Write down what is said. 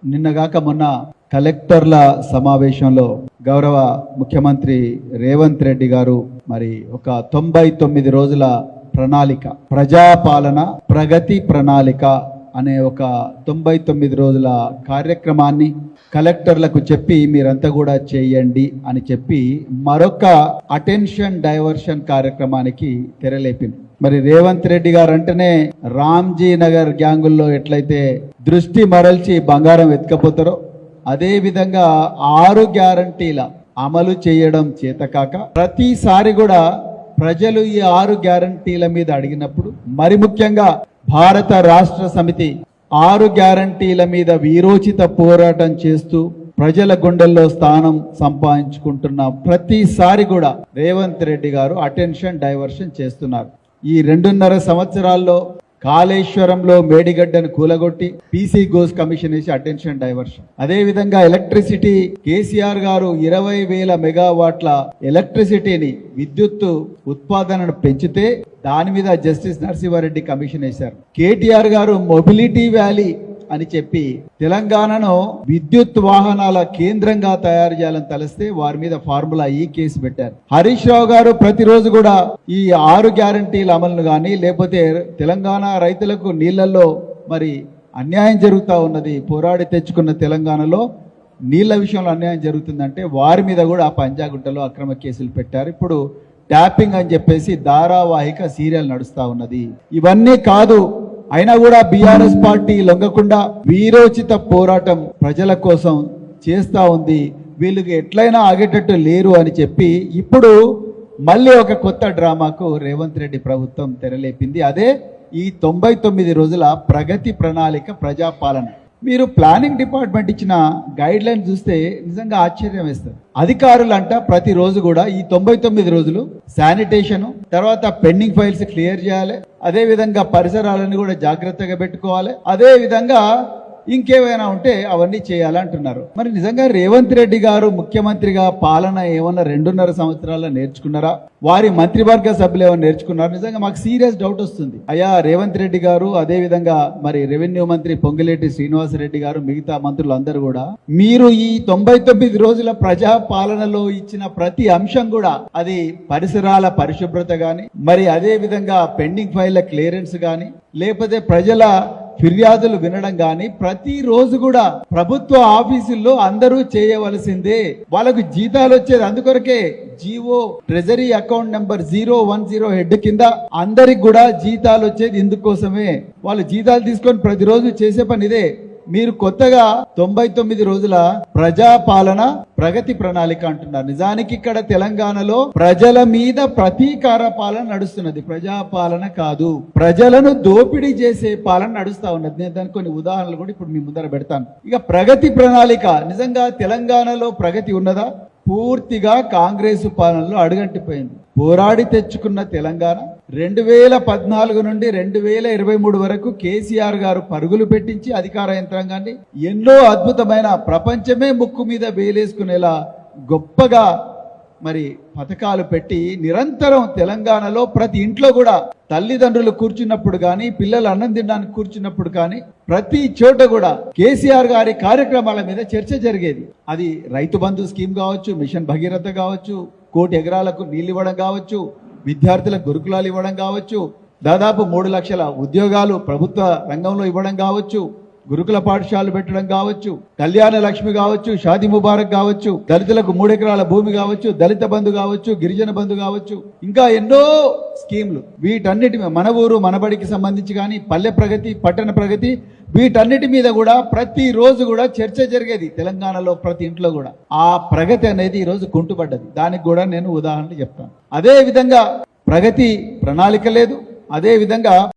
నిన్నగాక మొన్న కలెక్టర్ల సమావేశంలో గౌరవ ముఖ్యమంత్రి రేవంత్ రెడ్డి గారు మరి ఒక 99 రోజుల ప్రణాళిక, ప్రజాపాలన ప్రగతి ప్రణాళిక అనే ఒక 99 రోజుల కార్యక్రమాన్ని కలెక్టర్లకు చెప్పి మీరంతా కూడా చేయండి అని చెప్పి మరొక అటెన్షన్ డైవర్షన్ కార్యక్రమానికి తెరలేపింది. మరి రేవంత్ రెడ్డి గారు అంటేనే రామ్జీ నగర్ గ్యాంగుల్లో ఎట్లయితే దృష్టి మరల్చి బంగారం ఎత్తుకపోతారో అదే విధంగా 6 గ్యారంటీల అమలు చేయడం చేతకాక ప్రతిసారి కూడా ప్రజలు ఈ 6 గ్యారంటీల మీద అడిగినప్పుడు మరి ముఖ్యంగా భారత రాష్ట్ర సమితి 6 గ్యారంటీల మీద వీరోచిత పోరాటం చేస్తూ ప్రజల గుండెల్లో స్థానం సంపాదించుకుంటున్న ప్రతిసారి కూడా రేవంత్ రెడ్డి గారు అటెన్షన్ డైవర్షన్ చేస్తున్నారు. ఈ 2.5 సంవత్సరాల్లో కాళేశ్వరంలో మేడిగడ్డను కూలగొట్టి పీసీ గోస్ కమిషన్ వేసి అటెన్షన్ డైవర్షన్. అదే విధంగా ఎలక్ట్రిసిటీ కేసీఆర్ గారు 20,000 మెగావాట్ల ఎలక్ట్రిసిటీని విద్యుత్ ఉత్పాదనను పెంచితే దాని మీద జస్టిస్ నరసింహారెడ్డి కమిషన్ వేశారు. కేటీఆర్ గారు మొబిలిటీ వ్యాలీ అని చెప్పి తెలంగాణను విద్యుత్ వాహనాల కేంద్రంగా తయారు చేయాలని తలిస్తే వారి మీద ఫార్ములా ఈ కేసు పెట్టారు. హరీష్ రావు గారు ప్రతిరోజు కూడా ఈ 6 గ్యారంటీల అమలును కానీ లేకపోతే తెలంగాణ రైతులకు నీళ్లలో మరి అన్యాయం జరుగుతూ ఉన్నది, పోరాడి తెచ్చుకున్న తెలంగాణలో నీళ్ల విషయంలో అన్యాయం జరుగుతుందంటే వారి మీద కూడా పంజాగుట్టలో అక్రమ కేసులు పెట్టారు. ఇప్పుడు ట్యాపింగ్ అని చెప్పేసి ధారావాహిక సీరియల్ నడుస్తూ ఉన్నది. ఇవన్నీ కాదు, అయినా కూడా బీఆర్ఎస్ పార్టీ లొంగకుండా వీరోచిత పోరాటం ప్రజల కోసం చేస్తూ ఉంది. వీళ్ళకి ఎట్లయినా ఆగేటట్టు లేరు అని చెప్పి ఇప్పుడు మళ్ళీ ఒక కొత్త డ్రామాకు రేవంత్ రెడ్డి ప్రభుత్వం తెరలేపింది. అదే ఈ 99 రోజుల ప్రగతి ప్రణాళిక ప్రజాపాలన. మీరు ప్లానింగ్ డిపార్ట్మెంట్ ఇచ్చిన గైడ్ లైన్ చూస్తే నిజంగా ఆశ్చర్యం వేస్తారు. అధికారులంట ప్రతిరోజు కూడా ఈ 99 రోజులు శానిటేషన్, తర్వాత పెండింగ్ ఫైల్స్ క్లియర్ చేయాలి, అదే విధంగా పరిసరాలను కూడా జాగ్రత్తగా పెట్టుకోవాలి, అదే విధంగా ఇంకేమైనా ఉంటే అవన్నీ చేయాలంటున్నారు. మరి నిజంగా రేవంత్ రెడ్డి గారు ముఖ్యమంత్రిగా పాలన ఏమన్నా 2.5 సంవత్సరాల్లో నేర్చుకున్నారా? వారి మంత్రివర్గ సభ్యులు ఏమైనా నేర్చుకున్నారు? నిజంగా మాకు సీరియస్ డౌట్ వస్తుంది. అయ్యా రేవంత్ రెడ్డి గారు, అదే విధంగా మరి రెవెన్యూ మంత్రి పొంగులేటి శ్రీనివాసరెడ్డి గారు, మిగతా మంత్రులు అందరూ కూడా మీరు ఈ 99 రోజుల ప్రజా పాలనలో ఇచ్చిన ప్రతి అంశం కూడా అది పరిసరాల పరిశుభ్రత గాని, మరి అదే విధంగా పెండింగ్ ఫైళ్ల క్లియరెన్స్ గాని, లేకపోతే ప్రజల ఫిర్యాదులు వినడం గాని ప్రతిరోజు కూడా ప్రభుత్వ ఆఫీసుల్లో అందరూ చేయవలసిందే. వాళ్ళకు జీతాలు వచ్చేది అందుకొరకే GO treasury account number 010 head కింద అందరికి కూడా జీతాలు వచ్చేది ఇందుకోసమే. వాళ్ళు జీతాలు తీసుకొని ప్రతిరోజు చేసే పని ఇదే. మీరు కొత్తగా 99 రోజుల ప్రజాపాలన ప్రగతి ప్రణాళిక అంటున్నారు. నిజానికి ఇక్కడ తెలంగాణలో ప్రజల మీద ప్రతీకార పాలన నడుస్తున్నది, ప్రజాపాలన కాదు. ప్రజలను దోపిడీ చేసే పాలన నడుస్తా ఉన్నది. నేను దానికి కొన్ని ఉదాహరణలు కూడా ఇప్పుడు మీ ముందర పెడతాను. ఇక ప్రగతి ప్రణాళిక నిజంగా తెలంగాణలో ప్రగతి ఉన్నదా? పూర్తిగా కాంగ్రెస్ పాలనలో అడుగంటిపోయింది. పోరాడి తెచ్చుకున్న తెలంగాణ 2014 నుండి 2023 వరకు కేసీఆర్ గారు పరుగులు పెట్టించి అధికార యంత్రాంగాన్ని ఎన్నో అద్భుతమైన ప్రపంచమే ముక్కు మీద వేలేసుకునేలా గొప్పగా మరి పథకాలు పెట్టి నిరంతరం తెలంగాణలో ప్రతి ఇంట్లో కూడా తల్లిదండ్రులు కూర్చున్నప్పుడు కానీ, పిల్లలు అన్నం తినడానికి కూర్చున్నప్పుడు కానీ ప్రతి చోట కూడా కేసీఆర్ గారి కార్యక్రమాల మీద చర్చ జరిగేది. అది రైతు బంధు స్కీమ్ కావచ్చు, మిషన్ భగీరథ కావచ్చు, 1 కోటి ఎకరాలకు నీళ్ళు ఇవ్వడం కావచ్చు, విద్యార్థులకు గురుకులాలు ఇవ్వడం కావచ్చు, దాదాపు 3 లక్షల ఉద్యోగాలు ప్రభుత్వ రంగంలో ఇవ్వడం కావచ్చు, గురుకుల పాఠశాలలు పెట్టడం కావచ్చు, కళ్యాణ లక్ష్మి కావచ్చు, షాదీ ముబారక్ కావచ్చు, దళితులకు 3 ఎకరాల భూమి కావచ్చు, దళిత బంధు కావచ్చు, గిరిజన బంధు కావచ్చు, ఇంకా ఎన్నో స్కీమ్లు. వీటన్నిటి మన ఊరు మనబడికి సంబంధించి కానీ, పల్లె ప్రగతి, పట్టణ ప్రగతి, వీటన్నిటి మీద కూడా ప్రతిరోజు కూడా చర్చ జరిగేది తెలంగాణలో ప్రతి ఇంట్లో కూడా. ఆ ప్రగతి అనేది ఈరోజు కుంటుపడ్డది. దానికి కూడా నేను ఉదాహరణలు చెప్తాను. అదే విధంగా ప్రగతి ప్రణాళిక లేదు, అదే విధంగా